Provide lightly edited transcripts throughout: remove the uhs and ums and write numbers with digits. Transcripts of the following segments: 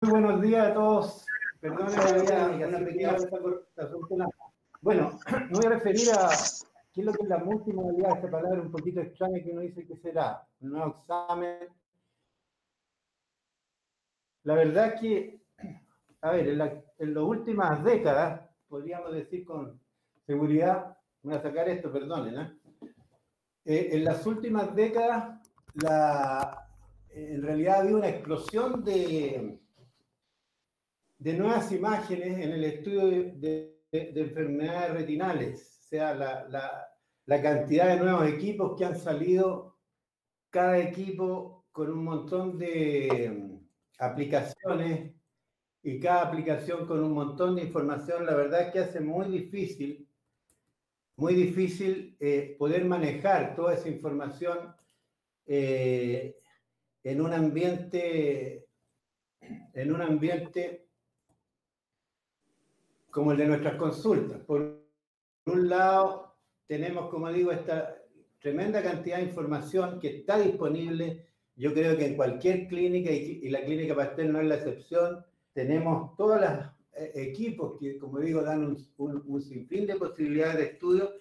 Muy buenos días a todos. Perdón, había una pequeña cortación. Bueno, me voy a referir a qué es lo que es la multimodalidad, esta palabra un poquito extraña que uno dice que será. Un nuevo examen. La verdad es que, a ver, en las últimas décadas, podríamos decir con seguridad, voy a sacar esto, perdonen, en las últimas décadas, en realidad ha habido una explosión de nuevas imágenes en el estudio de enfermedades retinales, o sea, la cantidad de nuevos equipos que han salido, cada equipo con un montón de aplicaciones y cada aplicación con un montón de información, la verdad es que hace muy difícil poder manejar toda esa información en un ambiente como el de nuestras consultas. Por un lado, tenemos, como digo, esta tremenda cantidad de información que está disponible. Yo creo que en cualquier clínica, y la Clínica Pastel no es la excepción, tenemos todos los equipos que, como digo, dan un sinfín de posibilidades de estudio,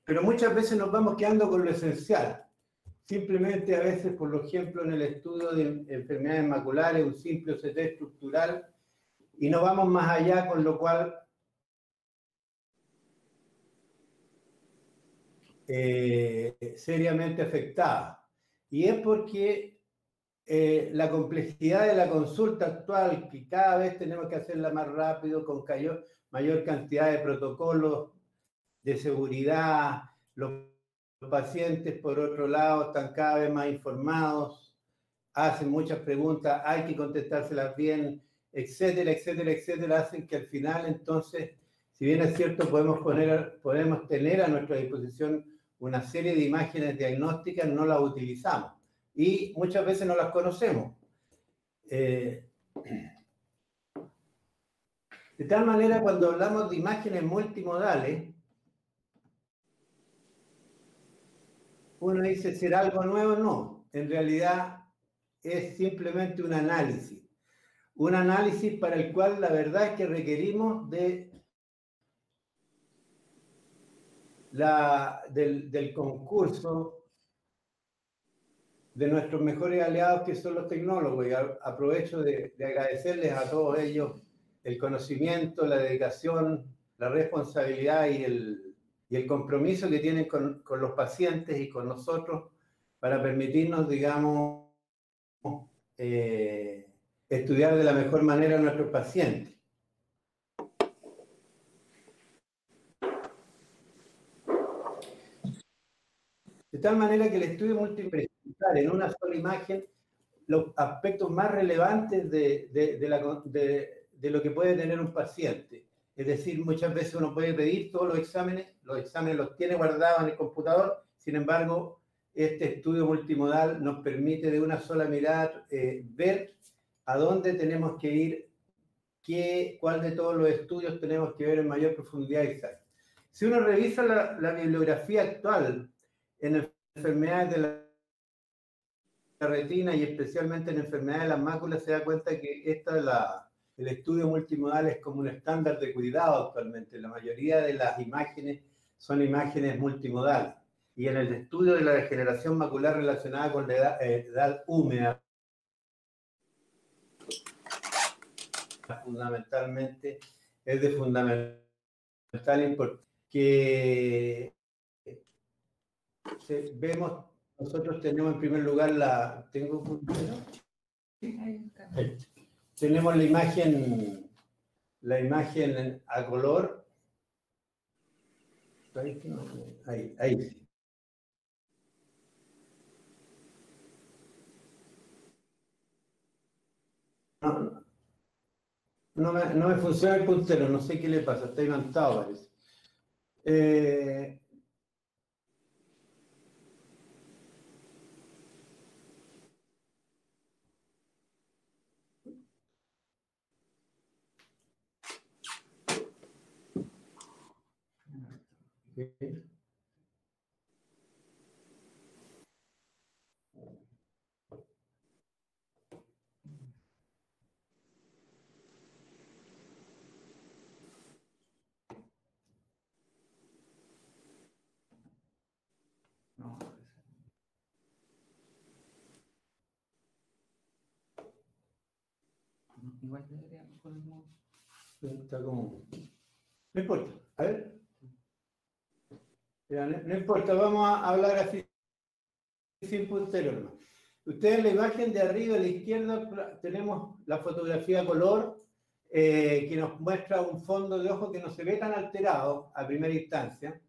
pero muchas veces nos vamos quedando con lo esencial. Simplemente a veces, por ejemplo, en el estudio de enfermedades maculares, un simple OCT estructural, y no vamos más allá, con lo cual seriamente afectada. Y es porque la complejidad de la consulta actual, que cada vez tenemos que hacerla más rápido, con mayor cantidad de protocolos de seguridad, los pacientes, por otro lado, están cada vez más informados, hacen muchas preguntas, hay que contestárselas bien, etcétera, etcétera, etcétera, hacen que al final, entonces, si bien es cierto, podemos tener a nuestra disposición una serie de imágenes diagnósticas, no las utilizamos y muchas veces no las conocemos. De tal manera, cuando hablamos de imágenes multimodales, uno dice, ¿será algo nuevo? No, en realidad es simplemente un análisis para el cual la verdad es que requerimos del concurso de nuestros mejores aliados, que son los tecnólogos, y aprovecho de agradecerles a todos ellos el conocimiento, la dedicación, la responsabilidad y el compromiso que tienen con los pacientes y con nosotros para permitirnos, digamos, estudiar de la mejor manera a nuestros pacientes. De tal manera que el estudio multipresentar en una sola imagen los aspectos más relevantes de lo que puede tener un paciente. Es decir, muchas veces uno puede pedir todos los exámenes los tiene guardados en el computador, sin embargo, este estudio multimodal nos permite de una sola mirada ver a dónde tenemos que ir, cuál de todos los estudios tenemos que ver en mayor profundidad y exacta. Si uno revisa la bibliografía actual en enfermedades de la retina y especialmente en enfermedades de las máculas, se da cuenta que el estudio multimodal es como un estándar de cuidado actualmente. La mayoría de las imágenes son imágenes multimodales. Y en el estudio de la degeneración macular relacionada con la edad húmeda, fundamentalmente, es de fundamental importancia que vemos. Nosotros tenemos en primer lugar tenemos la imagen a color. Ahí sí. No me funciona el puntero, no sé qué le pasa, está imantado, parece. Okay. Igual deberíamos ponerlo. Está como... No importa, a ver. Ya, no importa, vamos a hablar así sin puntero nomás. Ustedes en la imagen de arriba a la izquierda tenemos la fotografía color que nos muestra un fondo de ojo que no se ve tan alterado a primera instancia.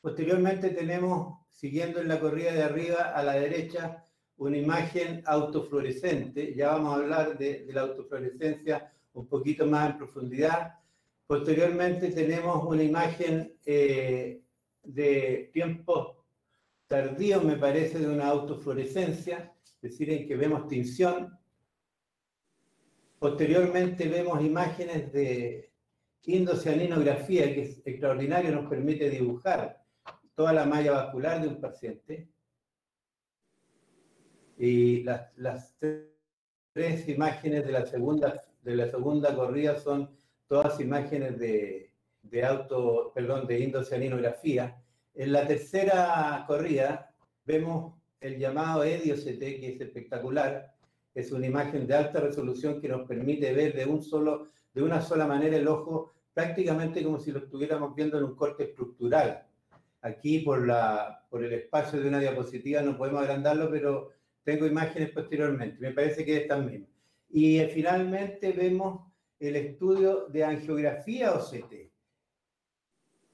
Posteriormente tenemos, siguiendo en la corrida de arriba a la derecha, una imagen autofluorescente. Ya vamos a hablar de la autofluorescencia un poquito más en profundidad. Posteriormente tenemos una imagen de tiempos tardíos, me parece, de una autofluorescencia, es decir, en que vemos tinción. Posteriormente vemos imágenes de indocianinografía, que es extraordinario, nos permite dibujar toda la malla vascular de un paciente. Y las tres imágenes de la segunda corrida son todas imágenes de indocianinografía. En la tercera corrida vemos el llamado EDIO-CT, que es espectacular. Es una imagen de alta resolución que nos permite ver de una sola manera el ojo, prácticamente como si lo estuviéramos viendo en un corte estructural. Aquí por el espacio de una diapositiva no podemos agrandarlo, pero tengo imágenes posteriormente. Me parece que es esta misma. Y finalmente vemos el estudio de angiografía OCT,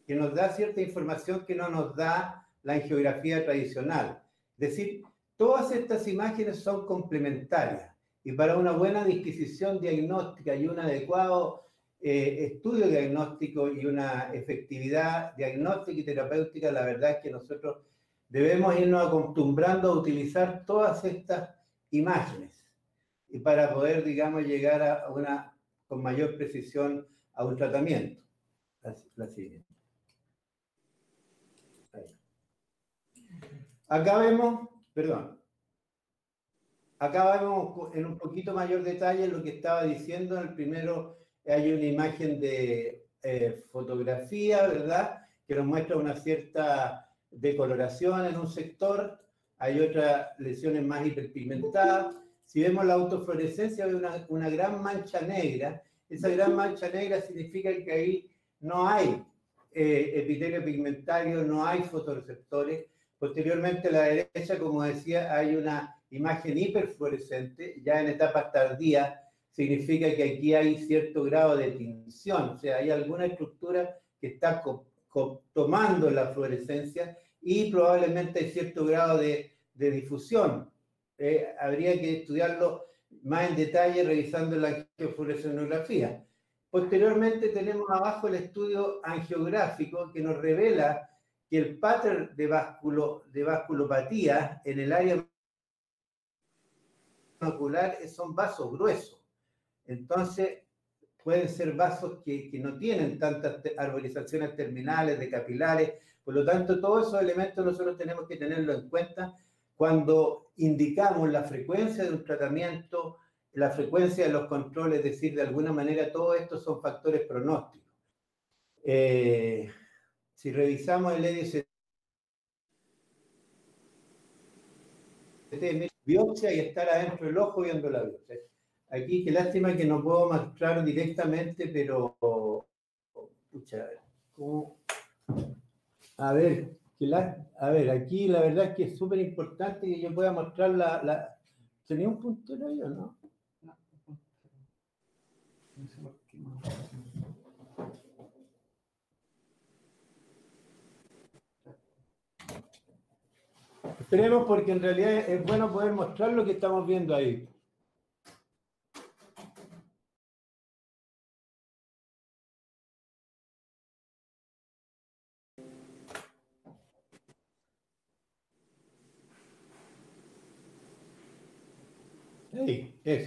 que nos da cierta información que no nos da la angiografía tradicional. Es decir, todas estas imágenes son complementarias y para una buena disquisición diagnóstica y un adecuado estudio diagnóstico y una efectividad diagnóstica y terapéutica, la verdad es que nosotros debemos irnos acostumbrando a utilizar todas estas imágenes y para poder, digamos, llegar con mayor precisión a un tratamiento. La siguiente. Acá vemos en un poquito mayor detalle lo que estaba diciendo. En el primero hay una imagen de fotografía, ¿verdad?, que nos muestra una cierta decoloración en un sector. Hay otras lesiones más hiperpigmentadas. Si vemos la autofluorescencia, hay una gran mancha negra. Esa gran mancha negra significa que ahí no hay epitelio pigmentario, no hay fotorreceptores. Posteriormente a la derecha, como decía, hay una imagen hiperfluorescente, ya en etapas tardías, significa que aquí hay cierto grado de tinción, o sea, hay alguna estructura que está tomando la fluorescencia y probablemente hay cierto grado de difusión. Habría que estudiarlo más en detalle revisando la angiofluorescencia. Posteriormente tenemos abajo el estudio angiográfico que nos revela que el pattern de vasculopatía en el área macular son vasos gruesos. Entonces, pueden ser vasos que no tienen tantas arborizaciones terminales de capilares. Por lo tanto, todos esos elementos nosotros tenemos que tenerlo en cuenta cuando indicamos la frecuencia de un tratamiento, la frecuencia de los controles, es decir, de alguna manera, todos estos son factores pronósticos. Si revisamos el EDIO-CT, biopsia y estar adentro del ojo viendo la biopsia. Aquí, qué lástima que no puedo mostrar directamente, pero... Pucha, ¿cómo? A ver, aquí la verdad es que es súper importante que yo pueda mostrar ¿Tenía un puntero ahí o no? No sé por qué no. Esperemos, porque en realidad es bueno poder mostrar lo que estamos viendo ahí.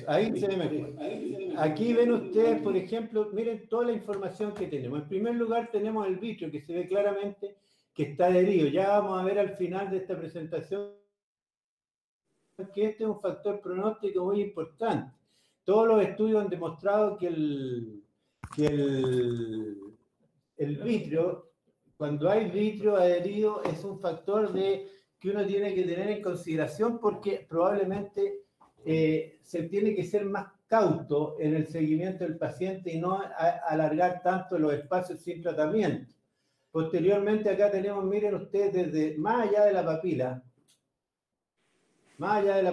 Ahí se ve mejor. Aquí ven ustedes, por ejemplo, miren toda la información que tenemos. En primer lugar tenemos el vitrio, que se ve claramente que está adherido. Ya vamos a ver al final de esta presentación que este es un factor pronóstico muy importante. Todos los estudios han demostrado que el vitrio, cuando hay vitrio adherido, es un factor que uno tiene que tener en consideración, porque probablemente se tiene que ser más cautos en el seguimiento del paciente y no alargar tanto los espacios sin tratamiento. Posteriormente acá tenemos, miren ustedes, desde más allá de la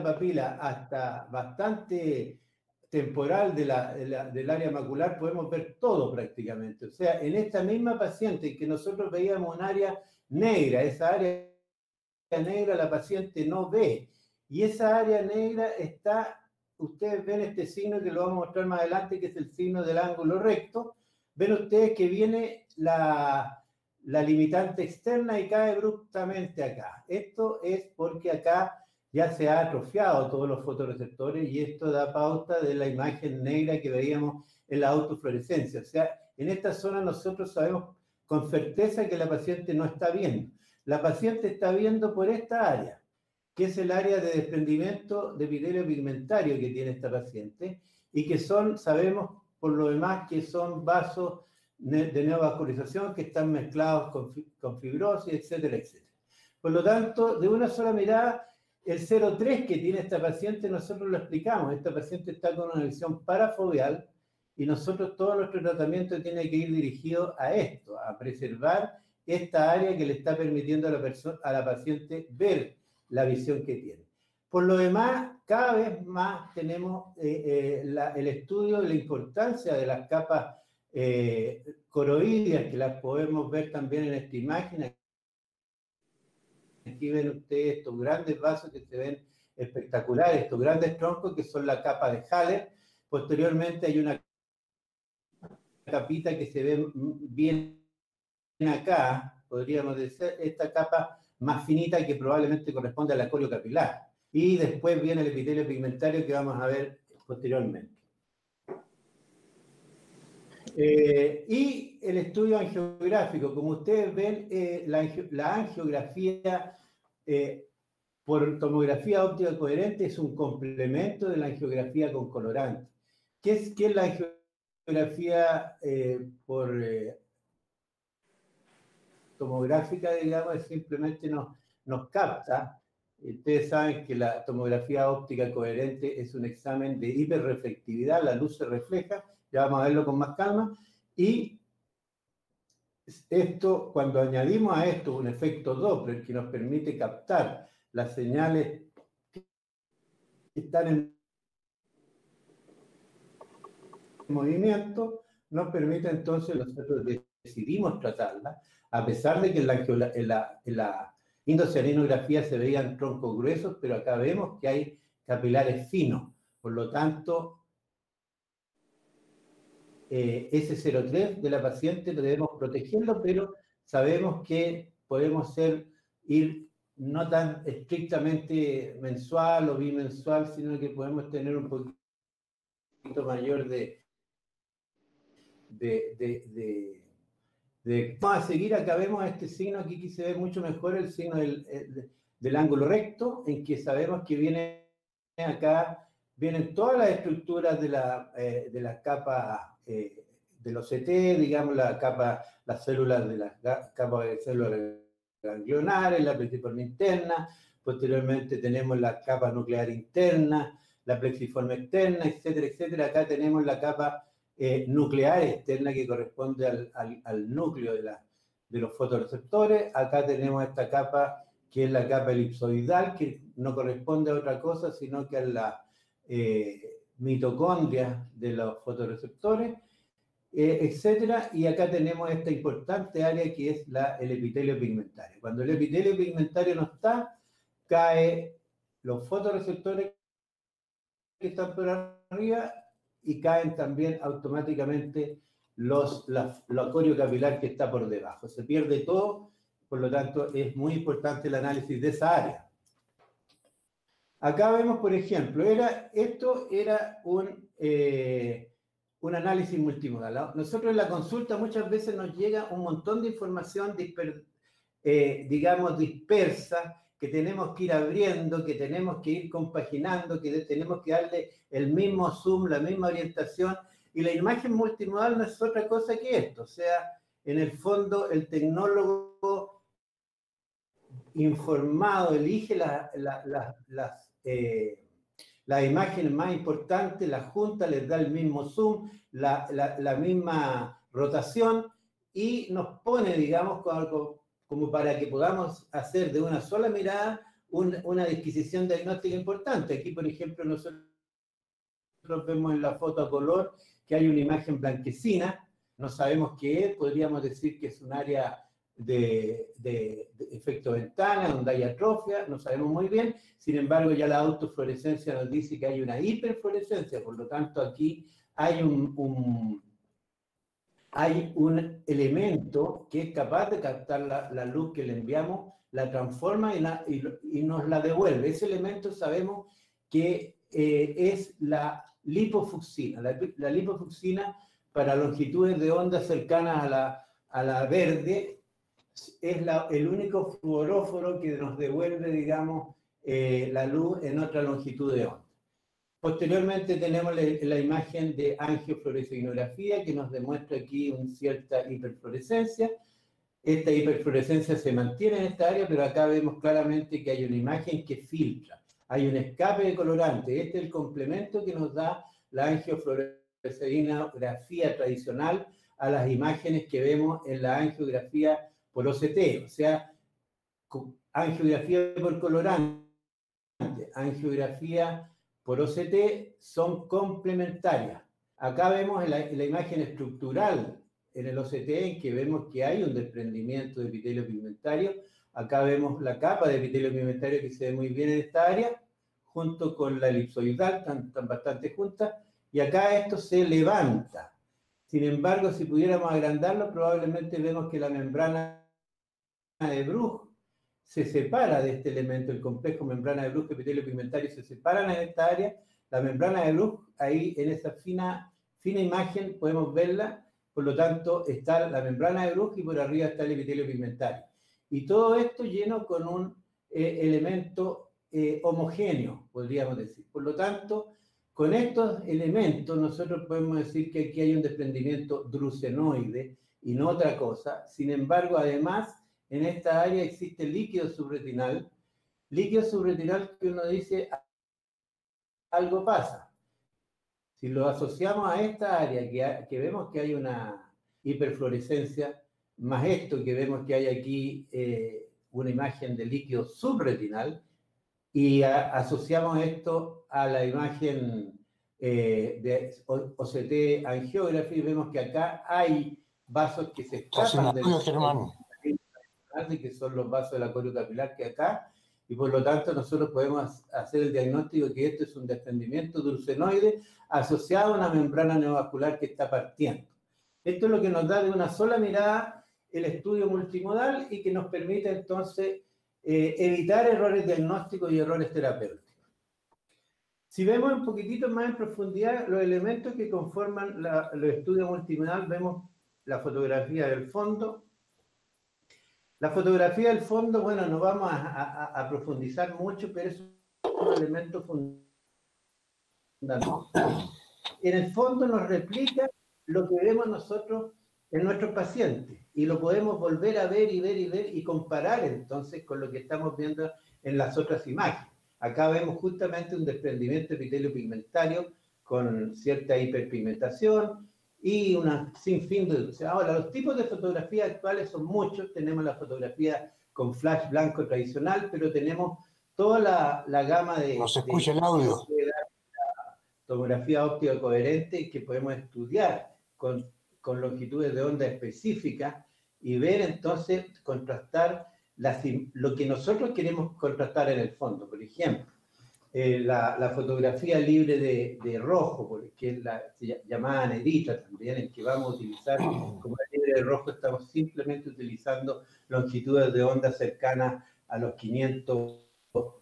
papila hasta bastante temporal del área macular, podemos ver todo prácticamente. O sea, en esta misma paciente que nosotros veíamos un área negra, esa área negra la paciente no ve. Y esa área negra está, ustedes ven este signo que lo vamos a mostrar más adelante, que es el signo del ángulo recto. Ven ustedes que viene la limitante externa y cae abruptamente acá. Esto es porque acá ya se ha atrofiado todos los fotorreceptores y esto da pauta de la imagen negra que veíamos en la autofluorescencia. O sea, en esta zona nosotros sabemos con certeza que la paciente no está viendo. La paciente está viendo por esta área, que es el área de desprendimiento de epitelio pigmentario que tiene esta paciente y que son, sabemos por lo demás, que son vasos de neovascularización que están mezclados con fibrosis, etcétera, etcétera. Por lo tanto, de una sola mirada, el 0,3 que tiene esta paciente, nosotros lo explicamos. Esta paciente está con una lesión parafoveal y nosotros todo nuestro tratamiento tiene que ir dirigido a esto, a preservar esta área que le está permitiendo a la paciente ver la visión que tiene. Por lo demás, cada vez más tenemos el estudio de la importancia de las capas coroideas, que las podemos ver también en esta imagen. Aquí ven ustedes estos grandes vasos que se ven espectaculares, estos grandes troncos que son la capa de Haller. Posteriormente hay una capita que se ve bien acá, podríamos decir, esta capa más finita que probablemente corresponde a la coriocapilar. Y después viene el epitelio pigmentario que vamos a ver posteriormente. Y el estudio angiográfico, como ustedes ven, la angiografía por tomografía óptica coherente es un complemento de la angiografía con colorante. ¿Qué es la angiografía por tomográfica, digamos? Es simplemente nos capta. Ustedes saben que la tomografía óptica coherente es un examen de hiperreflectividad, la luz se refleja, ya vamos a verlo con más calma, y esto, cuando añadimos a esto un efecto Doppler que nos permite captar las señales que están en movimiento, nos permite entonces nosotros decidimos tratarla, a pesar de que en la indocianinografía se veían troncos gruesos, pero acá vemos que hay capilares finos. Por lo tanto, ese 0,3 de la paciente lo debemos protegerlo, pero sabemos que podemos ir no tan estrictamente mensual o bimensual, sino que podemos tener un poquito mayor vamos a seguir. Acá vemos este signo, aquí se ve mucho mejor el signo del ángulo recto, en que sabemos que viene acá, vienen todas las estructuras de la capa de los CT, digamos, las células de las capas de células ganglionares, la plexiforme interna, posteriormente tenemos la capa nuclear interna, la plexiforme externa, etcétera, etcétera. Acá tenemos la capa nuclear externa que corresponde al núcleo de los fotorreceptores. Acá tenemos esta capa que es la capa elipsoidal, que no corresponde a otra cosa, sino que a la mitocondria de los fotorreceptores, etcétera. Y acá tenemos esta importante área que es el epitelio pigmentario. Cuando el epitelio pigmentario no está, caen los fotorreceptores que están por arriba y caen también automáticamente la coriocapilar que está por debajo. Se pierde todo, por lo tanto es muy importante el análisis de esa área. Acá vemos, por ejemplo, esto era un análisis multimodal. Nosotros en la consulta muchas veces nos llega un montón de información digamos, dispersa, que tenemos que ir abriendo, que tenemos que ir compaginando, que tenemos que darle el mismo zoom, la misma orientación, y la imagen multimodal no es otra cosa que esto. O sea, en el fondo el tecnólogo informado elige las las imágenes más importantes, las junta, les da el mismo zoom, la misma rotación y nos pone, digamos, como para que podamos hacer de una sola mirada una disquisición diagnóstica importante. Aquí, por ejemplo, nosotros vemos en la foto a color que hay una imagen blanquecina, no sabemos qué es, podríamos decir que es un área de efecto ventana, donde hay atrofia, no sabemos muy bien, sin embargo ya la autofluorescencia nos dice que hay una hiperfluorescencia, por lo tanto aquí hay un elemento que es capaz de captar la luz que le enviamos, la transforma y nos la devuelve. Ese elemento sabemos que es la lipofucsina. La lipofucsina para longitudes de onda cercanas a la verde es el único fluoróforo que nos devuelve, digamos, la luz en otra longitud de onda. Posteriormente tenemos la imagen de angiofluoresceinografía que nos demuestra aquí una cierta hiperfluorescencia. Esta hiperfluorescencia se mantiene en esta área, pero acá vemos claramente que hay una imagen que filtra. Hay un escape de colorante. Este es el complemento que nos da la angiofluoresceinografía tradicional a las imágenes que vemos en la angiografía por OCT, o sea, angiografía por colorante, angiografía por OCT son complementarias. Acá vemos la imagen estructural en el OCT en que vemos que hay un desprendimiento de epitelio pigmentario. Acá vemos la capa de epitelio pigmentario que se ve muy bien en esta área, junto con la elipsoidal, están bastante juntas, y acá esto se levanta. Sin embargo, si pudiéramos agrandarlo, probablemente vemos que la membrana de Bruch se separa de este elemento, el complejo membrana de Bruch, epitelio pigmentario, se separan en esta área. La membrana de Bruch, ahí en esa fina imagen podemos verla, por lo tanto está la membrana de Bruch y por arriba está el epitelio pigmentario. Y todo esto lleno con un elemento homogéneo, podríamos decir. Por lo tanto, con estos elementos nosotros podemos decir que aquí hay un desprendimiento drucenoide y no otra cosa. Sin embargo, además, en esta área existe líquido subretinal que uno dice algo pasa. Si lo asociamos a esta área que vemos que hay una hiperfluorescencia, más esto que vemos que hay aquí una imagen de líquido subretinal, y asociamos esto a la imagen de OCT angiography, vemos que acá hay vasos que se escapan del que son los vasos de la coriocapilar que acá, y por lo tanto nosotros podemos hacer el diagnóstico de que esto es un desprendimiento drucenoide asociado a una membrana neovascular que está partiendo. Esto es lo que nos da de una sola mirada el estudio multimodal y que nos permite entonces evitar errores diagnósticos y errores terapéuticos. Si vemos un poquitito más en profundidad los elementos que conforman los estudios multimodal, vemos la fotografía del fondo. La fotografía del fondo, bueno, no vamos a profundizar mucho, pero es un elemento fundamental. En el fondo nos replica lo que vemos nosotros en nuestros pacientes y lo podemos volver a ver y ver y ver y comparar entonces con lo que estamos viendo en las otras imágenes. Acá vemos justamente un desprendimiento de epitelio pigmentario con cierta hiperpigmentación y una sinfín de... Ahora, los tipos de fotografía actuales son muchos. Tenemos la fotografía con flash blanco tradicional, pero tenemos toda la gama de... No se escucha el audio. Tomografía óptica coherente que podemos estudiar con longitudes de onda específicas y ver entonces, contrastar lo que nosotros queremos contrastar en el fondo. Por ejemplo, la fotografía libre de rojo, que es la llamada negrita también, en que vamos a utilizar como la libre de rojo, estamos simplemente utilizando longitudes de onda cercanas a los 500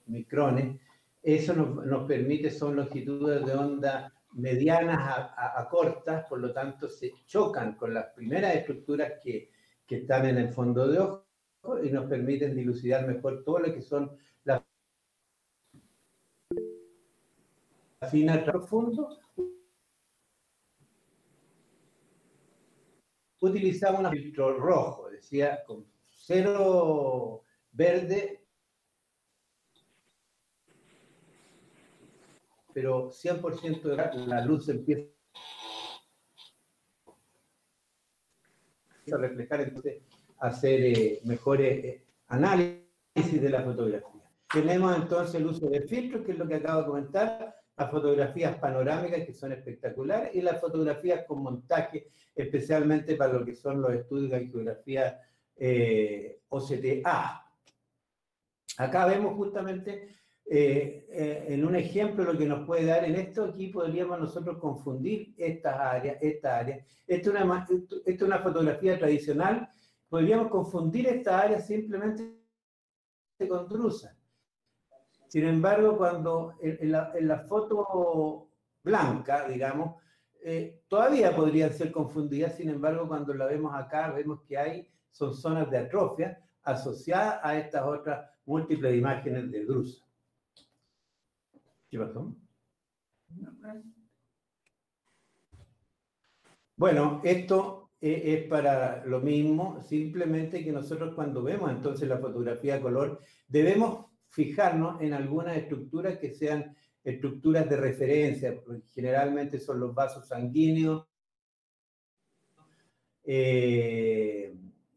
micrones. Eso nos permite, son longitudes de onda medianas a cortas, por lo tanto se chocan con las primeras estructuras que están en el fondo de ojo y nos permiten dilucidar mejor todo lo que son las finas profundo. Utilizamos un filtro rojo, decía, con cero verde, pero 100% de la luz empieza a reflejar, entonces hacer mejores análisis de la fotografía. Tenemos entonces el uso de filtros, que es lo que acabo de comentar, las fotografías panorámicas, que son espectaculares, y las fotografías con montaje, especialmente para lo que son los estudios de geografía OCTA. Acá vemos justamente en un ejemplo lo que nos puede dar. En esto aquí podríamos nosotros confundir estas áreas. Esta es una fotografía tradicional. Podríamos confundir esta área simplemente con drusa. Sin embargo, cuando en la foto blanca, digamos, todavía podrían ser confundidas. Sin embargo, cuando la vemos acá, vemos que son zonas de atrofia asociadas a estas otras múltiples imágenes de drusa. ¿Qué pasó? Bueno, esto es para lo mismo, simplemente que nosotros cuando vemos entonces la fotografía a color, debemos fijarnos en algunas estructuras que sean estructuras de referencia, porque generalmente son los vasos sanguíneos,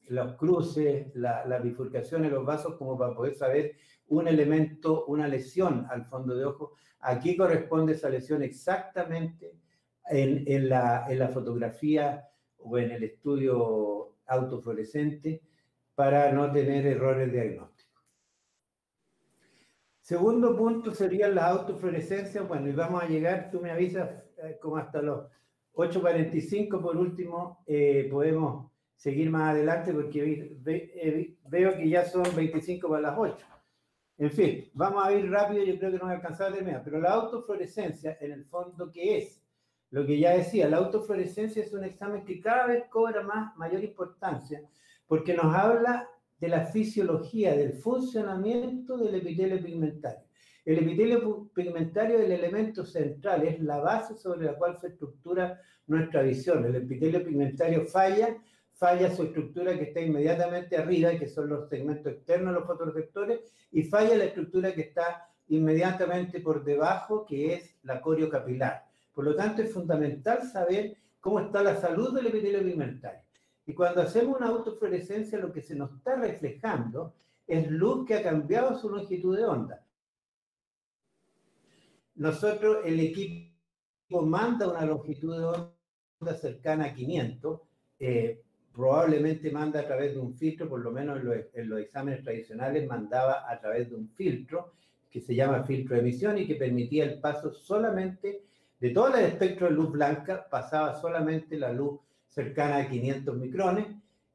los cruces, la bifurcación de los vasos, como para poder saber un elemento, una lesión al fondo de ojo. Aquí corresponde esa lesión exactamente en la fotografía o en el estudio autofluorescente para no tener errores diagnósticos. Segundo punto serían las autofluorescencias. Bueno, y vamos a llegar, tú me avisas, como hasta los 8:45 por último, podemos seguir más adelante porque veo que ya son 25 para las 8. En fin, vamos a ir rápido, yo creo que no voy a alcanzar a terminar, pero la autofluorescencia, en el fondo, ¿qué es? Lo que ya decía, la autofluorescencia es un examen que cada vez cobra mayor importancia porque nos habla de la fisiología, del funcionamiento del epitelio pigmentario. El epitelio pigmentario es el elemento central, es la base sobre la cual se estructura nuestra visión. El epitelio pigmentario falla su estructura que está inmediatamente arriba, que son los segmentos externos de los fotorreceptores, y falla la estructura que está inmediatamente por debajo, que es la coriocapilar. Por lo tanto, es fundamental saber cómo está la salud del epitelio pigmentario. Y cuando hacemos una autofluorescencia, lo que se nos está reflejando es luz que ha cambiado su longitud de onda. Nosotros, el equipo manda una longitud de onda cercana a 500, probablemente manda a través de un filtro, por lo menos en los exámenes tradicionales mandaba a través de un filtro que se llama filtro de emisión y que permitía el paso solamente de todo el espectro de luz blanca, pasaba solamente la luz cercana a 500 micrones.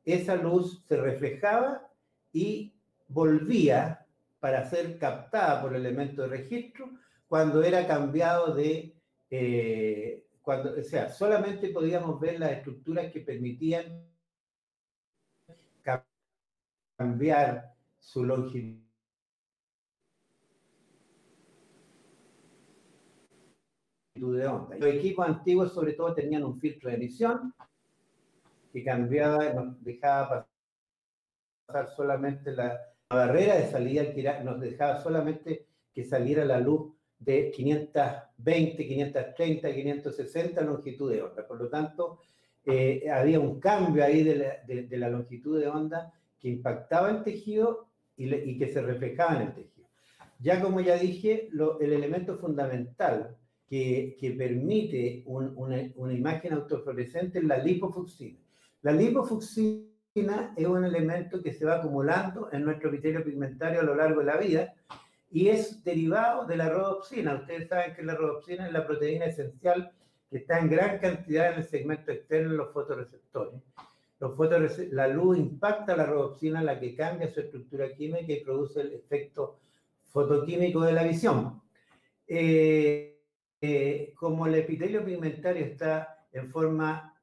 Esa luz se reflejaba y volvía para ser captada por el elemento de registro cuando era cambiado o sea, solamente podíamos ver las estructuras que permitían cambiar su longitud de onda. Los equipos antiguos sobre todo tenían un filtro de emisión que cambiaba, nos dejaba pasar solamente la barrera de salida, que nos dejaba solamente que saliera la luz de 520, 530, 560 longitud de onda. Por lo tanto, había un cambio ahí de la longitud de onda que impactaba el tejido y que se reflejaba en el tejido. Ya como ya dije, el elemento fundamental que permite una imagen autofluorescente es la lipofucsina. La lipofucsina es un elemento que se va acumulando en nuestro epitelio pigmentario a lo largo de la vida y es derivado de la rodopsina. Ustedes saben que la rodopsina es la proteína esencial que está en gran cantidad en el segmento externo de los fotorreceptores. La luz impacta la rodopsina, la que cambia su estructura química y produce el efecto fotoquímico de la visión. Como el epitelio pigmentario está en forma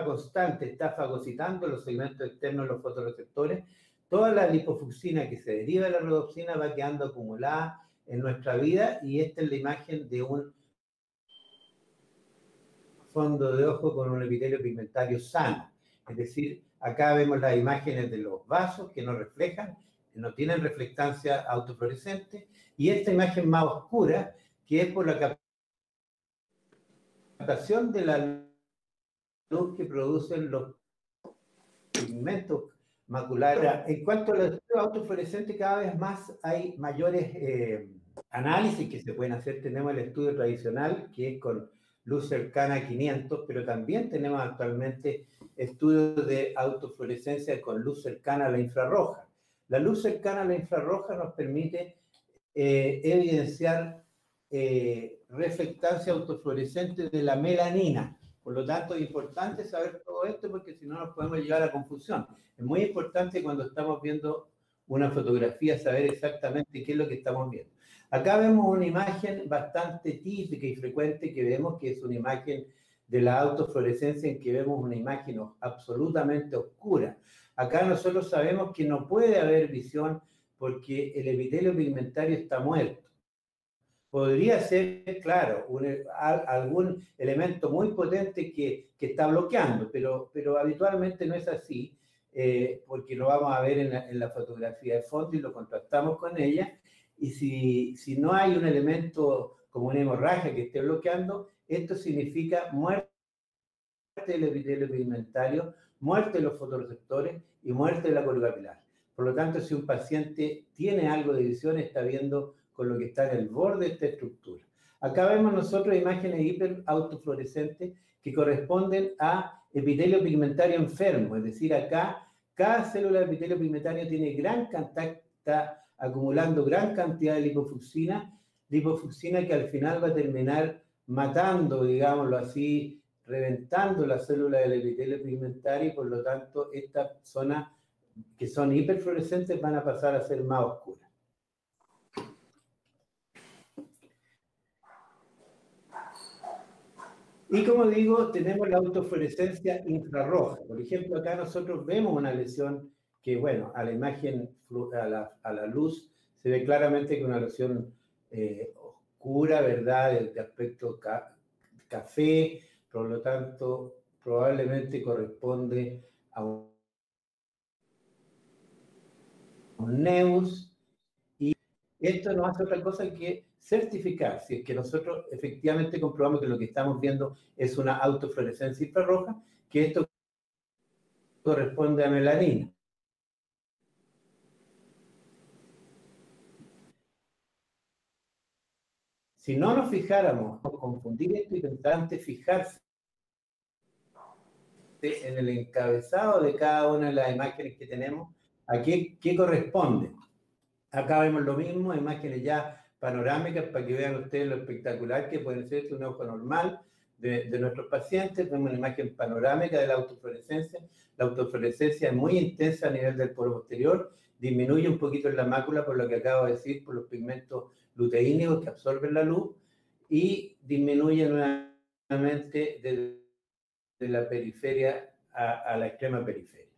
constante, está fagocitando los segmentos externos de los fotorreceptores, toda la lipofucsina que se deriva de la rodopsina va quedando acumulada en nuestra vida y esta es la imagen de un fondo de ojo con un epitelio pigmentario sano. Es decir, acá vemos las imágenes de los vasos que no reflejan, no tienen reflectancia autofluorescente, y esta imagen más oscura que es por la captación de la luz que producen los pigmentos maculares. Ahora, en cuanto a los estudios autofluorescentes, cada vez más hay mayores análisis que se pueden hacer. Tenemos el estudio tradicional, que es con luz cercana a 500, pero también tenemos actualmente estudios de autofluorescencia con luz cercana a la infrarroja. La luz cercana a la infrarroja nos permite evidenciar reflectancia autofluorescente de la melanina. Por lo tanto, es importante saber todo esto porque si no nos podemos llevar a confusión. Es muy importante cuando estamos viendo una fotografía saber exactamente qué es lo que estamos viendo. Acá vemos una imagen bastante típica y frecuente que vemos que es una imagen de la autofluorescencia en que vemos una imagen absolutamente oscura. Acá nosotros sabemos que no puede haber visión porque el epitelio pigmentario está muerto. Podría ser, claro, algún elemento muy potente que está bloqueando, pero habitualmente no es así, porque lo vamos a ver en la fotografía de fondo y lo contrastamos con ella. Y si no hay un elemento como una hemorragia que esté bloqueando, esto significa muerte del epitelio pigmentario, muerte de los fotorreceptores y muerte de la columna capilar. Por lo tanto, si un paciente tiene algo de visión, está viendo con lo que está en el borde de esta estructura. Acá vemos nosotros imágenes hiperautofluorescentes que corresponden a epitelio pigmentario enfermo, es decir, acá cada célula de epitelio pigmentario tiene está acumulando gran cantidad de lipofucsina que al final va a terminar matando, digámoslo así, reventando la célula del epitelio pigmentario y por lo tanto estas zonas que son hiperfluorescentes van a pasar a ser más oscuras. Y como digo, tenemos la autofluorescencia infrarroja. Por ejemplo, acá nosotros vemos una lesión que, bueno, a la imagen, a la luz, se ve claramente que es una lesión oscura, ¿verdad? De aspecto café, por lo tanto, probablemente corresponde a un NEUS. Y esto no hace otra cosa que certificar si es que nosotros efectivamente comprobamos que lo que estamos viendo es una autofluorescencia infrarroja, que esto corresponde a melanina. Si no nos fijáramos, confundir esto y intentar fijarse en el encabezado de cada una de las imágenes que tenemos, ¿a qué corresponde? Acá vemos lo mismo, imágenes ya panorámicas para que vean ustedes lo espectacular que puede ser un ojo normal de nuestros pacientes. Vemos una imagen panorámica de la autofluorescencia. La autofluorescencia es muy intensa a nivel del poro posterior, disminuye un poquito en la mácula por lo que acabo de decir, por los pigmentos luteínicos que absorben la luz y disminuye nuevamente de la periferia a la extrema periferia.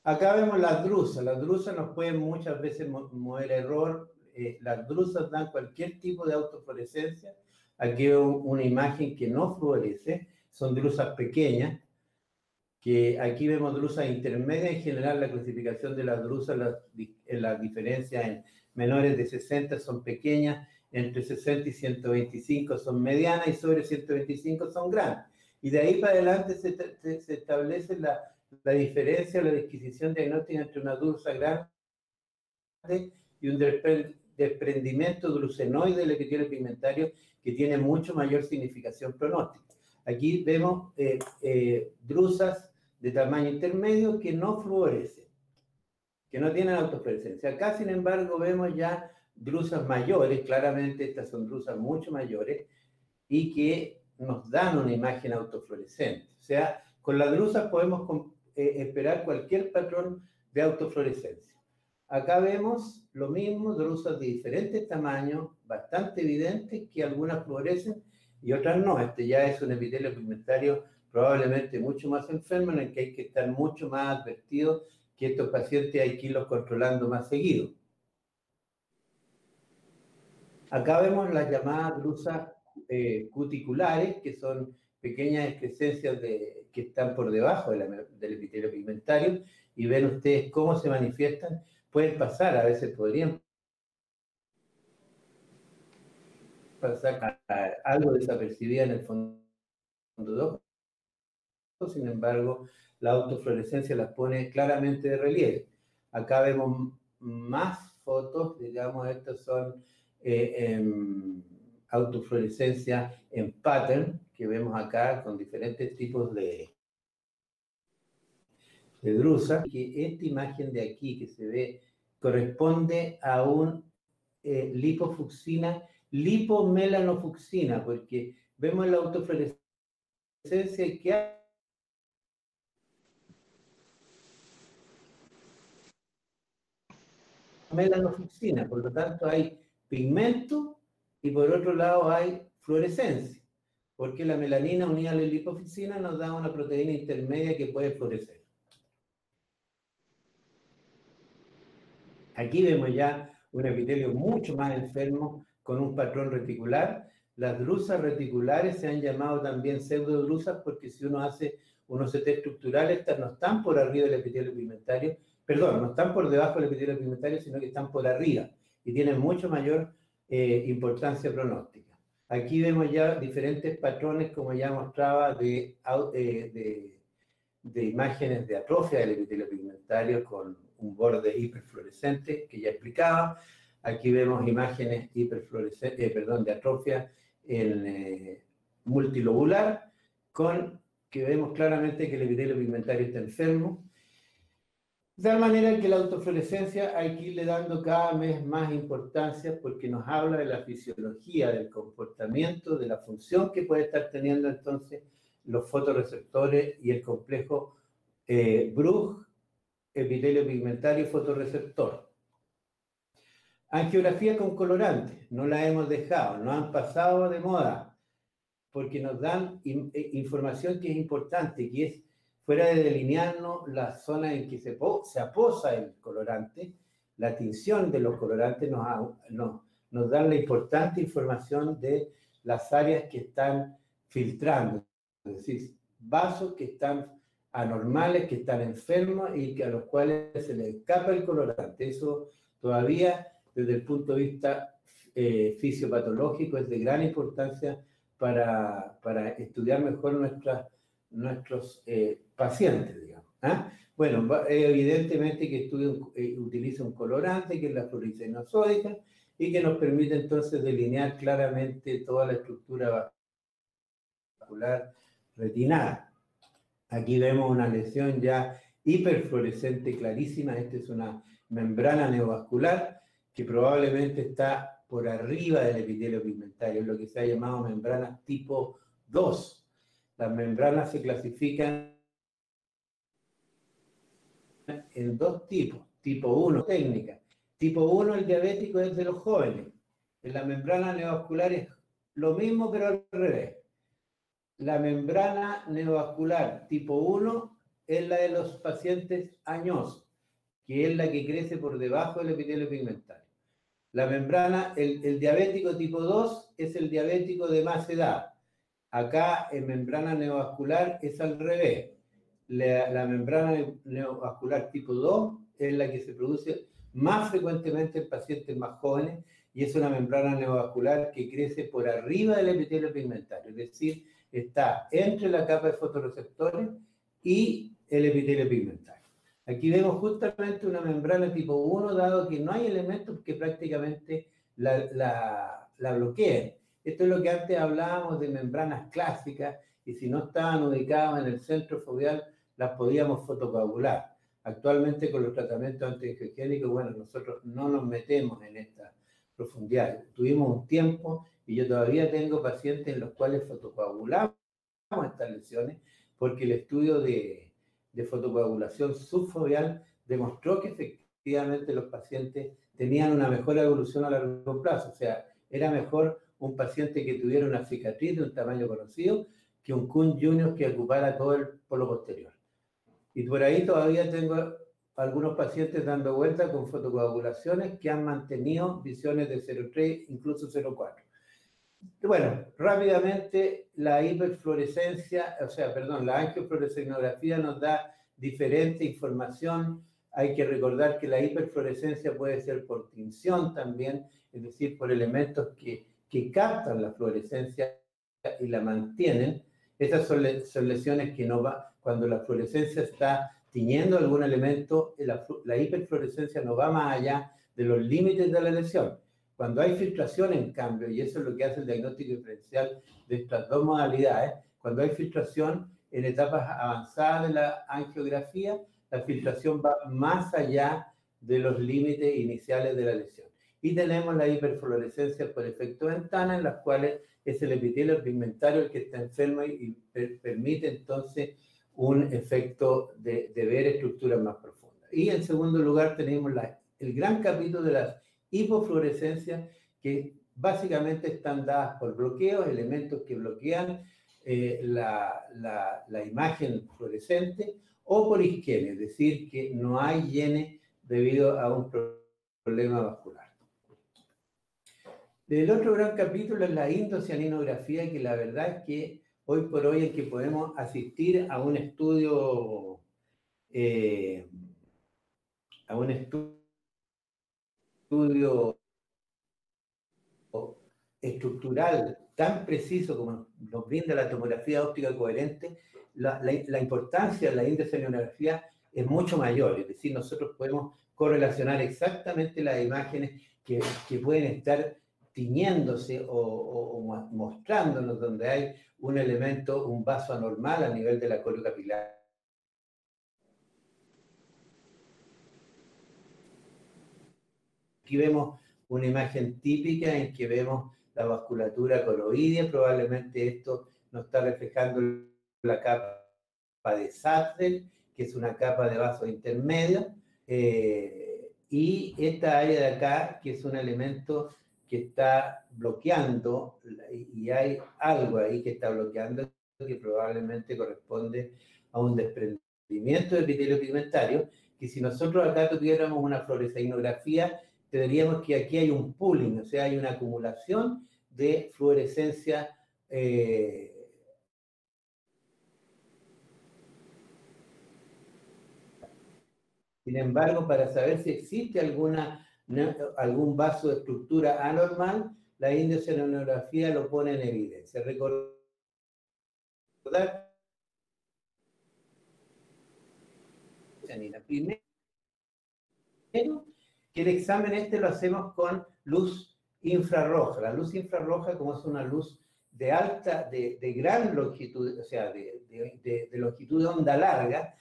Acá vemos las drusas. Las drusas nos pueden muchas veces mover error. Las drusas dan cualquier tipo de autofluorescencia. Aquí veo una imagen que no fluoresce. Son drusas pequeñas. Que aquí vemos drusas intermedias. En general, la clasificación de las drusas, las diferencias en menores de 60 son pequeñas. Entre 60 y 125 son medianas y sobre 125 son grandes. Y de ahí para adelante se establece la diferencia o la disquisición diagnóstica entre una drusa grande y un desprendimiento drucenoide del epitelio pigmentario que tiene mucho mayor significación pronóstica. Aquí vemos drusas de tamaño intermedio que no fluorescen, que no tienen autofluorescencia. Acá, sin embargo, vemos ya drusas mayores, claramente estas son drusas mucho mayores, y que nos dan una imagen autofluorescente. O sea, con las drusas podemos esperar cualquier patrón de autofluorescencia. Acá vemos lo mismo, drusas de diferentes tamaños, bastante evidentes, que algunas fluorescen y otras no. Este ya es un epitelio pigmentario probablemente mucho más enfermo, en el que hay que estar mucho más advertido que estos pacientes hay que irlos controlando más seguido. Acá vemos las llamadas drusas cuticulares, que son pequeñas excrescencias que están por debajo del epitelio pigmentario, y ven ustedes cómo se manifiestan. Pueden pasar, a veces podrían pasar algo desapercibida en el fondo de ojo. Sin embargo, la autofluorescencia las pone claramente de relieve. Acá vemos más fotos, digamos, estas son autofluorescencia en pattern, que vemos acá con diferentes tipos de drusa, que esta imagen de aquí que se ve corresponde a un lipofucsina, lipomelanofucsina, porque vemos la autofluorescencia que hay melanofucsina, por lo tanto hay pigmento y por otro lado hay fluorescencia, porque la melanina unida a la lipofucsina nos da una proteína intermedia que puede fluorecer. Aquí vemos ya un epitelio mucho más enfermo con un patrón reticular. Las drusas reticulares se han llamado también pseudodrusas porque si uno hace unos CT estructurales, estas no están por arriba del epitelio pigmentario, perdón, no están por debajo del epitelio pigmentario, sino que están por arriba y tienen mucho mayor importancia pronóstica. Aquí vemos ya diferentes patrones, como ya mostraba, de imágenes de atrofia del epitelio pigmentario con un borde hiperfluorescente que ya explicaba. Aquí vemos imágenes de atrofia en multilobular, con que vemos claramente que el epitelio pigmentario está enfermo. De tal manera que la autofluorescencia hay que irle dando cada vez más importancia porque nos habla de la fisiología, del comportamiento, de la función que puede estar teniendo entonces los fotorreceptores y el complejo Bruch, epitelio pigmentario y fotorreceptor. Angiografía con colorantes, no la hemos dejado, no han pasado de moda, porque nos dan información que es importante, que es fuera de delinearnos la zona en que se aposa el colorante, la tinción de los colorantes nos dan la importante información de las áreas que están filtrando, es decir, vasos que están anormales, que están enfermos y a los cuales se les escapa el colorante. Eso todavía, desde el punto de vista fisiopatológico, es de gran importancia para estudiar mejor nuestros pacientes, digamos. Bueno, evidentemente que utiliza un colorante, que es la fluoresceína sódica, y que nos permite entonces delinear claramente toda la estructura vascular retinal. Aquí vemos una lesión ya hiperfluorescente clarísima. Esta es una membrana neovascular que probablemente está por arriba del epitelio pigmentario, lo que se ha llamado membranas tipo 2. Las membranas se clasifican en dos tipos. Tipo 1, técnica. Tipo 1, el diabético, es de los jóvenes. En la membrana neovascular es lo mismo, pero al revés. La membrana neovascular tipo 1 es la de los pacientes añosos, que es la que crece por debajo del epitelio pigmentario. La membrana, el diabético tipo 2 es el diabético de más edad. Acá en membrana neovascular es al revés. La membrana neovascular tipo 2 es la que se produce más frecuentemente en pacientes más jóvenes y es una membrana neovascular que crece por arriba del epitelio pigmentario, es decir, está entre la capa de fotorreceptores y el epitelio pigmentario. Aquí vemos justamente una membrana tipo 1, dado que no hay elementos que prácticamente la bloqueen. Esto es lo que antes hablábamos de membranas clásicas, y si no estaban ubicadas en el centro foveal, las podíamos fotocoagular. Actualmente con los tratamientos antiangiogénicos, bueno, nosotros no nos metemos en esta profundidad. Tuvimos un tiempo, y yo todavía tengo pacientes en los cuales fotocoagulamos estas lesiones, porque el estudio de fotocoagulación subfoveal demostró que efectivamente los pacientes tenían una mejor evolución a largo plazo. O sea, era mejor un paciente que tuviera una cicatriz de un tamaño conocido que un Kuhn Junior que ocupara todo el polo posterior. Y por ahí todavía tengo algunos pacientes dando vuelta con fotocoagulaciones que han mantenido visiones de 0,3, incluso 0,4. Bueno, rápidamente la hiperfluorescencia, la angiofluorescenografía nos da diferente información. Hay que recordar que la hiperfluorescencia puede ser por tinción también, es decir, por elementos que que captan la fluorescencia y la mantienen. Estas son lesiones que no va, cuando la fluorescencia está tiñendo algún elemento, la hiperfluorescencia no va más allá de los límites de la lesión. Cuando hay filtración, en cambio, y eso es lo que hace el diagnóstico diferencial de estas dos modalidades, cuando hay filtración en etapas avanzadas de la angiografía, la filtración va más allá de los límites iniciales de la lesión. Y tenemos la hiperfluorescencia por efecto ventana, en las cuales es el epitelio pigmentario el que está enfermo y permite entonces un efecto de ver estructuras más profundas. Y en segundo lugar tenemos el gran capítulo de las hipofluorescencias, que básicamente están dadas por bloqueos, elementos que bloquean la imagen fluorescente, o por isquemia, es decir, que no hay hiene debido a un problema vascular. El otro gran capítulo es la indocianinografía, que la verdad es que hoy por hoy es que podemos asistir a un estudio estructural tan preciso como nos brinda la tomografía óptica coherente. La importancia de la indocianinografía es mucho mayor, es decir, nosotros podemos correlacionar exactamente las imágenes que pueden estar tiñéndose o mostrándonos donde hay un elemento, un vaso anormal a nivel de la coreo capilar. Aquí vemos una imagen típica en que vemos la vasculatura coroidea. Probablemente esto nos está reflejando la capa de Sattler, que es una capa de vaso intermedia, y esta área de acá, que es un elemento que está bloqueando, y hay algo ahí que está bloqueando, que probablemente corresponde a un desprendimiento del epitelio pigmentario, que si nosotros acá tuviéramos una fluoresceínografía, veríamos que aquí hay un pooling, o sea, hay una acumulación de fluorescencia Sin embargo, para saber si existe algún vaso de estructura anormal, la indocianinografía lo pone en evidencia. Recordar primero que el examen lo hacemos con luz infrarroja. La luz infrarroja, como es una luz de gran longitud, o sea, de longitud de onda larga,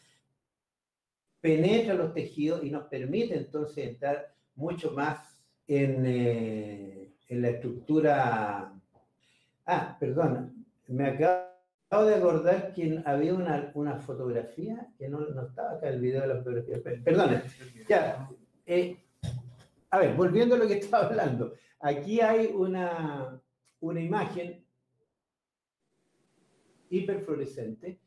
penetra los tejidos y nos permite entonces entrar mucho más en la estructura. Perdón, me acabo de acordar que había una fotografía que no estaba acá, el video de la fotografía. Perdón, ya. A ver, volviendo a lo que estaba hablando. Aquí hay una imagen hiperfluorescente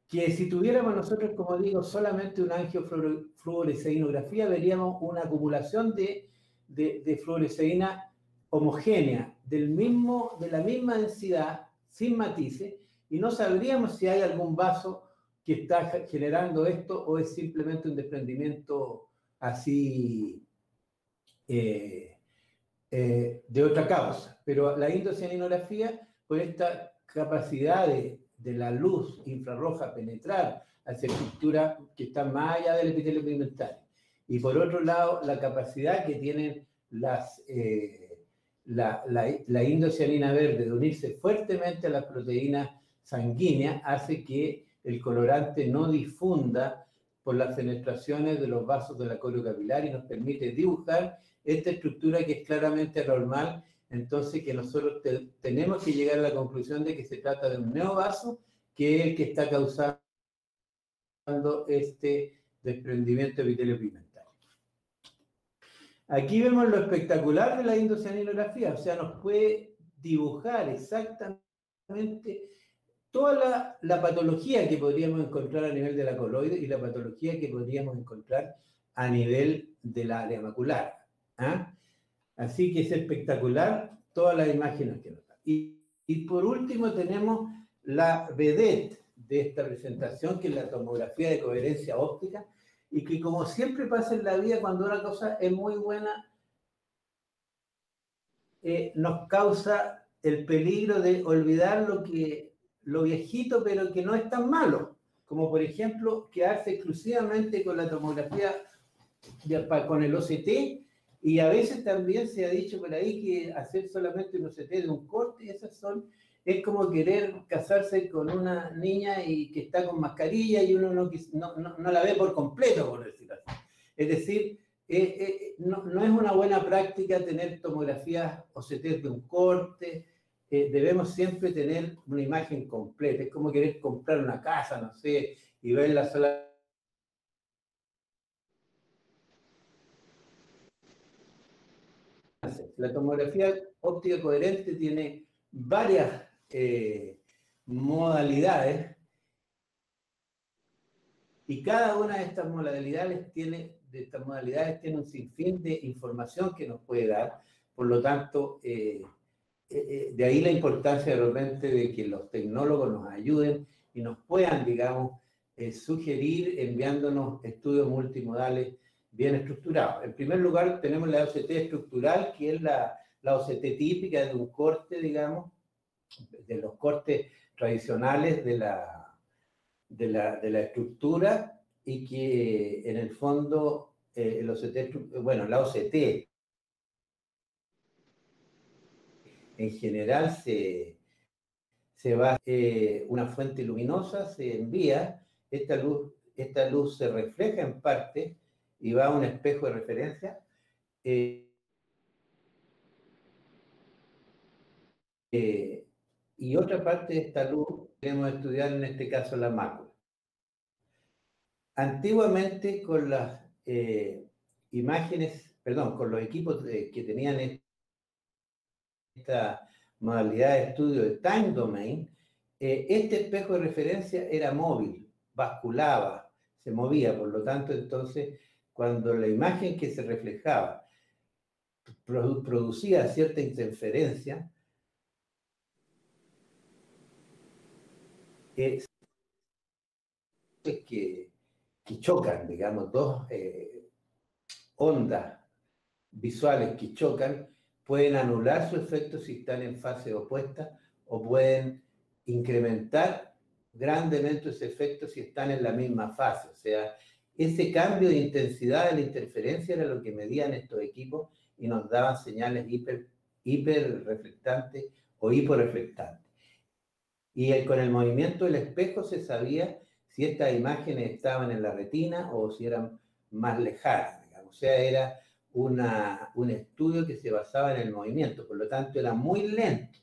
que si tuviéramos nosotros, como digo, solamente una angiofluoresceinografía, veríamos una acumulación de fluoresceína homogénea, de la misma densidad, sin matices, y no sabríamos si hay algún vaso que está generando esto o es simplemente un desprendimiento así de otra causa. Pero la indocianinografía, con esta capacidad de la luz infrarroja penetrar hacia estructuras que están más allá del epitelio pigmentario. Y por otro lado, la capacidad que tienen la indocianina verde de unirse fuertemente a las proteínas sanguíneas hace que el colorante no difunda por las fenestraciones de los vasos de la coreo capilar y nos permite dibujar esta estructura que es claramente anormal. Entonces que nosotros tenemos que llegar a la conclusión de que se trata de un neovaso, que es el que está causando este desprendimiento de epitelio pigmentario. Aquí vemos lo espectacular de la indocianinografía, o sea, nos puede dibujar exactamente toda la patología que podríamos encontrar a nivel de la coloide y la patología que podríamos encontrar a nivel del área macular. Así que es espectacular todas las imágenes que nos dan. Y por último tenemos la vedette de esta presentación, que es la tomografía de coherencia óptica, y que como siempre pasa en la vida, cuando una cosa es muy buena, nos causa el peligro de olvidar lo viejito, pero que no es tan malo, como por ejemplo quedarse exclusivamente con la tomografía con el OCT, y a veces también se ha dicho por ahí que hacer solamente un OCT de un corte, es como querer casarse con una niña y que está con mascarilla y uno no la ve por completo, por decirlo así. Es decir, no es una buena práctica tener tomografías OCT de un corte. Debemos siempre tener una imagen completa. Es como querer comprar una casa, no sé, y verla sola. La tomografía óptica coherente tiene varias modalidades, y cada una de estas modalidades tiene un sinfín de información que nos puede dar. Por lo tanto, de ahí la importancia de repente de que los tecnólogos nos ayuden y nos puedan, digamos, sugerir enviándonos estudios multimodales bien estructurados. En primer lugar, tenemos la OCT estructural, que es la OCT típica de un corte, digamos, de los cortes tradicionales de la estructura, y que en el fondo la OCT en general se va una fuente luminosa, se envía, esta luz se refleja en parte y va a un espejo de referencia. Y otra parte de esta luz queremos estudiar, en este caso, la mácula. Antiguamente, con las con los equipos que tenían esta modalidad de estudio de time domain, este espejo de referencia era móvil, basculaba, se movía. Por lo tanto, entonces, cuando la imagen que se reflejaba producía cierta interferencia, que chocan, digamos, dos ondas visuales que chocan, pueden anular su efecto si están en fase opuesta, o pueden incrementar grandemente ese efecto si están en la misma fase. O sea, ese cambio de intensidad de la interferencia era lo que medían estos equipos y nos daban señales hiperreflectantes o hiporreflectantes. Y con el movimiento del espejo se sabía si estas imágenes estaban en la retina o si eran más lejanas, digamos. O sea, era un estudio que se basaba en el movimiento, por lo tanto era muy lento.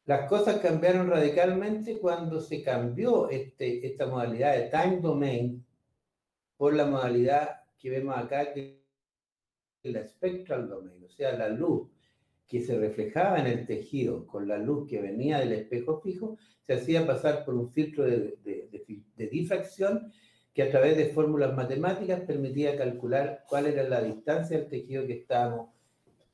Las cosas cambiaron radicalmente cuando se cambió esta modalidad de time domain por la modalidad que vemos acá, que es la spectral domain, o sea, la luz que se reflejaba en el tejido con la luz que venía del espejo fijo, se hacía pasar por un filtro de difracción que, a través de fórmulas matemáticas, permitía calcular cuál era la distancia del tejido que estábamos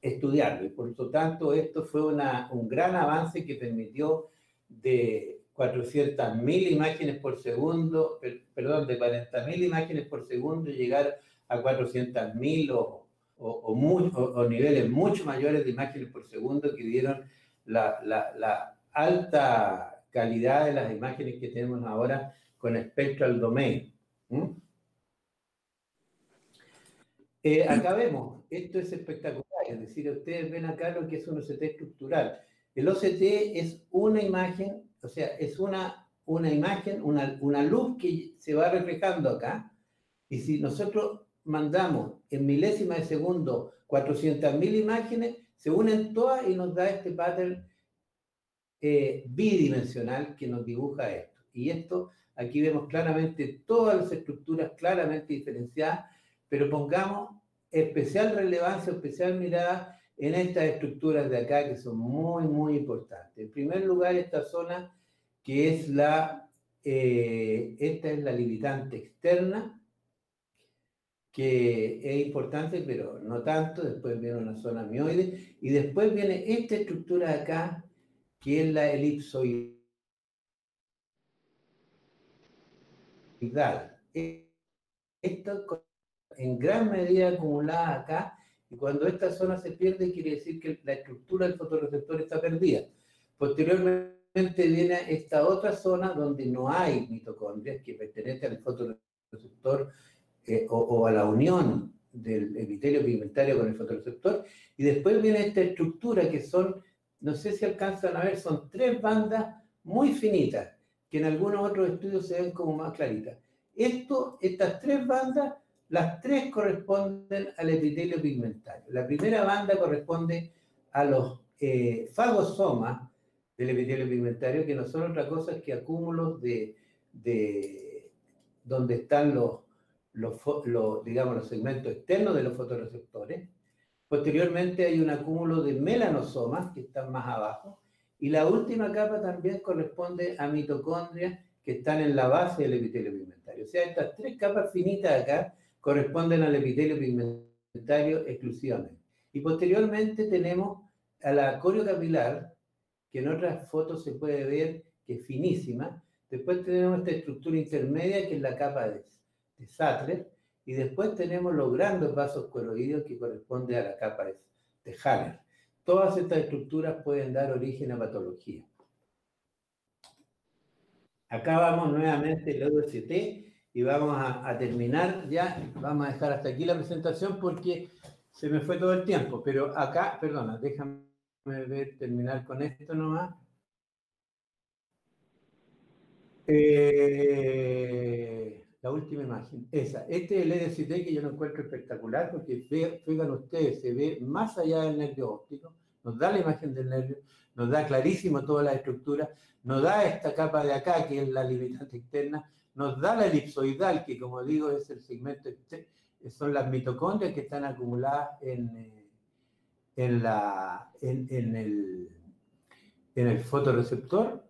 estudiando. Y por lo tanto, esto fue un gran avance que permitió de 400.000 imágenes por segundo, de 40.000 imágenes por segundo, llegar a 400.000 o niveles mucho mayores de imágenes por segundo, que dieron la alta calidad de las imágenes que tenemos ahora con Spectral Domain. Acá vemos, esto es espectacular, es decir, ustedes ven acá lo que es un OCT estructural. El OCT es una imagen, o sea, es una imagen, una luz que se va reflejando acá, y si nosotros mandamos en milésimas de segundo 400.000 imágenes, se unen todas y nos da este pattern bidimensional que nos dibuja esto. Y esto, aquí vemos claramente todas las estructuras claramente diferenciadas, pero pongamos especial relevancia, especial mirada en estas estructuras de acá, que son muy, muy importantes. En primer lugar, esta zona que es esta es la limitante externa, que es importante, pero no tanto. Después viene una zona mioide, y después viene esta estructura de acá, que es la elipsoidal. Esto en gran medida acumulada acá, Y cuando esta zona se pierde, quiere decir que la estructura del fotorreceptor está perdida. Posteriormente viene esta otra zona donde no hay mitocondrias, que pertenece al fotorreceptor o a la unión del epitelio pigmentario con el fotorreceptor. Y después viene esta estructura que son, no sé si alcanzan a ver, son 3 bandas muy finitas, que en algunos otros estudios se ven como más claritas. Estas 3 bandas, las 3 corresponden al epitelio pigmentario. La primera banda corresponde a los fagosomas del epitelio pigmentario, que no son otra cosa que acúmulos de donde están digamos, los segmentos externos de los fotorreceptores. Posteriormente hay un acúmulo de melanosomas que están más abajo. Y la última capa también corresponde a mitocondrias que están en la base del epitelio pigmentario. O sea, estas 3 capas finitas acá corresponden al epitelio pigmentario exclusivamente. Y posteriormente tenemos a la coriocapilar, que en otras fotos se puede ver que es finísima. Después tenemos esta estructura intermedia, que es la capa de Sattler, y después tenemos los grandes vasos coroideos, que corresponde a la capa de Haller. Todas estas estructuras pueden dar origen a patología. Acá vamos nuevamente el OST y vamos a terminar ya. Vamos a dejar hasta aquí la presentación porque se me fue todo el tiempo. Pero acá, perdona, déjame terminar con esto nomás. La última imagen, esa. Este es el EDCT que yo lo encuentro espectacular porque, fíjense ustedes, se ve más allá del nervio óptico, nos da la imagen del nervio, nos da clarísimo todas las estructuras, nos da esta capa de acá que es la limitante externa, nos da la elipsoidal, que como digo es el segmento externo, son las mitocondrias que están acumuladas en el fotorreceptor.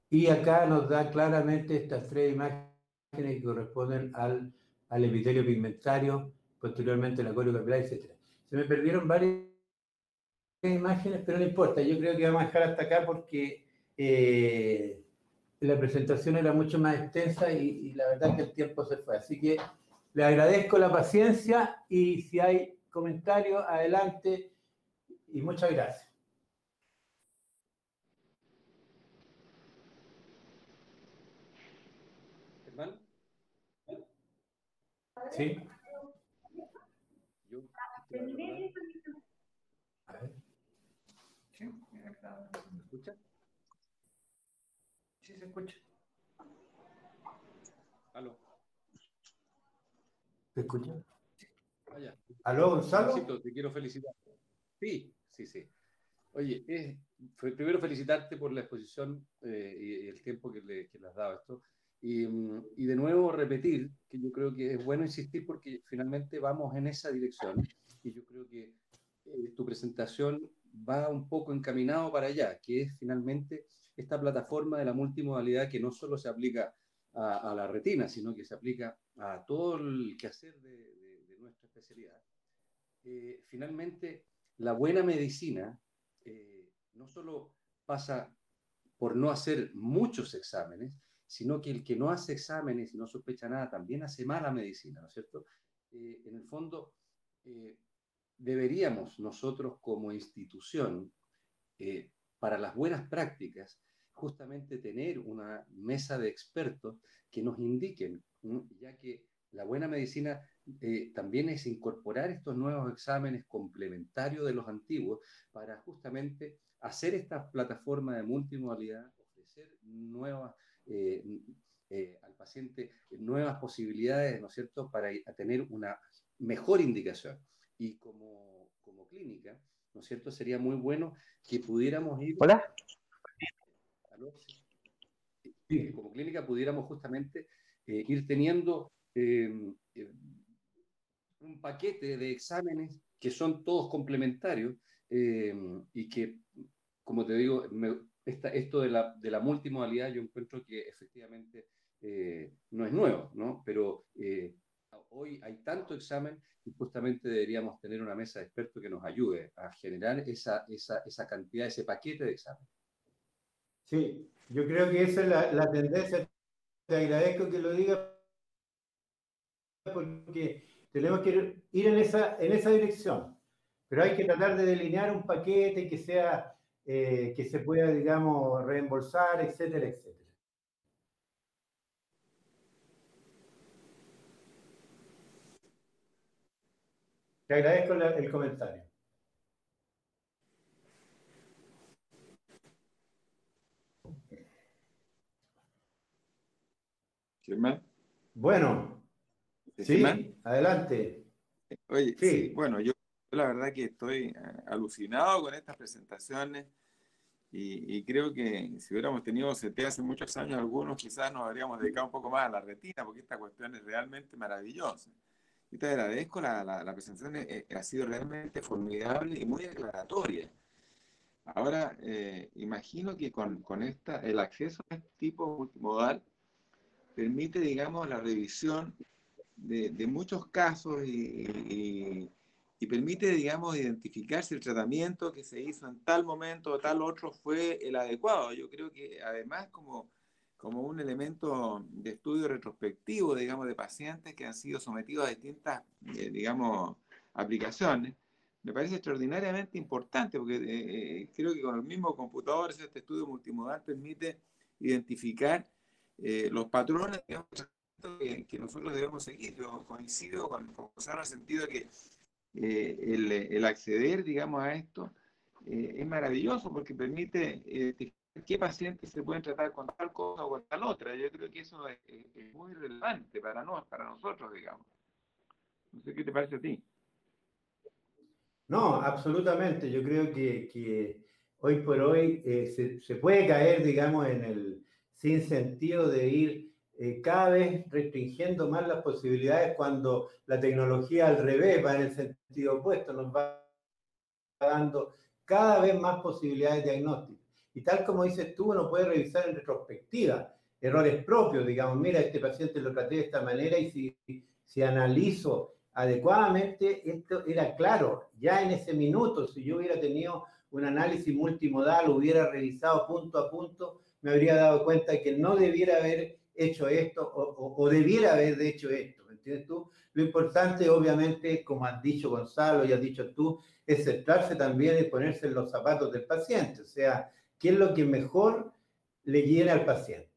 Y acá nos da claramente estas 3 imágenes que corresponden al epitelio pigmentario, posteriormente la coriocapilar, etc. Se me perdieron varias imágenes, pero no importa. Yo creo que vamos a dejar hasta acá porque la presentación era mucho más extensa y la verdad que el tiempo se fue. Así que le agradezco la paciencia y si hay comentarios, adelante y muchas gracias. ¿Germán? ¿Sí? Yo, A ver. Sí, acá. ¿Me escucha? Sí, se escucha. ¿Aló? ¿Te escucha? Vaya. ¿Aló, Gonzalo? Juancito, te quiero felicitar. Sí, sí, sí. Oye, primero felicitarte por la exposición y el tiempo que le has dado a esto. Y de nuevo repetir que yo creo que es bueno insistir porque finalmente vamos en esa dirección y yo creo que tu presentación va un poco encaminado para allá, que es finalmente esta plataforma de la multimodalidad que no solo se aplica a la retina, sino que se aplica a todo el quehacer de nuestra especialidad. Finalmente, la buena medicina no solo pasa por no hacer muchos exámenes, sino que el que no hace exámenes y no sospecha nada también hace mala medicina, ¿no es cierto? En el fondo, deberíamos nosotros como institución, para las buenas prácticas, justamente tener una mesa de expertos que nos indiquen, ya que la buena medicina también es incorporar estos nuevos exámenes complementarios de los antiguos para justamente hacer esta plataforma de multimodalidad, ofrecer nuevas al paciente nuevas posibilidades, ¿no es cierto?, para tener una mejor indicación. Y como clínica, ¿no es cierto?, sería muy bueno que pudiéramos ir... ¿Hola? Como clínica pudiéramos justamente ir teniendo un paquete de exámenes que son todos complementarios y que, como te digo, esto de la multimodalidad yo encuentro que efectivamente no es nuevo, ¿no? Pero hoy hay tanto examen y justamente deberíamos tener una mesa de expertos que nos ayude a generar esa cantidad, ese paquete de exámenes. Sí, yo creo que esa es la tendencia. Te agradezco que lo digas porque tenemos que ir en esa dirección. Pero hay que tratar de delinear un paquete que sea, que se pueda, digamos, reembolsar, etcétera, etcétera. Te agradezco el comentario. Germán, Bueno, Germán, sí, adelante. oye, sí, Sí, bueno, yo la verdad que estoy alucinado con estas presentaciones y creo que si hubiéramos tenido CT hace muchos años, algunos quizás nos habríamos dedicado un poco más a la retina, porque esta cuestión es realmente maravillosa. Y te agradezco, la presentación ha sido realmente formidable y muy aclaratoria. Ahora, imagino que con el acceso a este tipo multimodal permite, digamos, la revisión de muchos casos y permite, digamos, identificar si el tratamiento que se hizo en tal momento o tal otro fue el adecuado. Yo creo que además como un elemento de estudio retrospectivo, digamos, de pacientes que han sido sometidos a distintas, digamos, aplicaciones, me parece extraordinariamente importante porque creo que con el mismo computador este estudio multimodal permite identificar los patrones, digamos, que nosotros debemos seguir. Yo coincido con Gonzalo en el sentido de que el acceder, digamos, a esto es maravilloso porque permite identificar qué pacientes se pueden tratar con tal cosa o con tal otra. Yo creo que eso es muy relevante para nosotros, digamos. No sé qué te parece a ti. no, absolutamente. Yo creo que hoy por hoy se puede caer, digamos, en el sinsentido de ir cada vez restringiendo más las posibilidades cuando la tecnología al revés va en el sentido opuesto, nos va dando cada vez más posibilidades de diagnóstico. Y tal como dices tú, uno puede revisar en retrospectiva errores propios, digamos, mira, este paciente lo traté de esta manera y si analizo adecuadamente, esto era claro, ya en ese minuto, si yo hubiera tenido un análisis multimodal, hubiera revisado punto a punto, me habría dado cuenta que no debiera haber hecho esto o debiera haber hecho esto, ¿me entiendes tú? Lo importante, obviamente, como has dicho Gonzalo y has dicho tú, es centrarse también en ponerse en los zapatos del paciente, o sea, qué es lo que mejor le llena al paciente.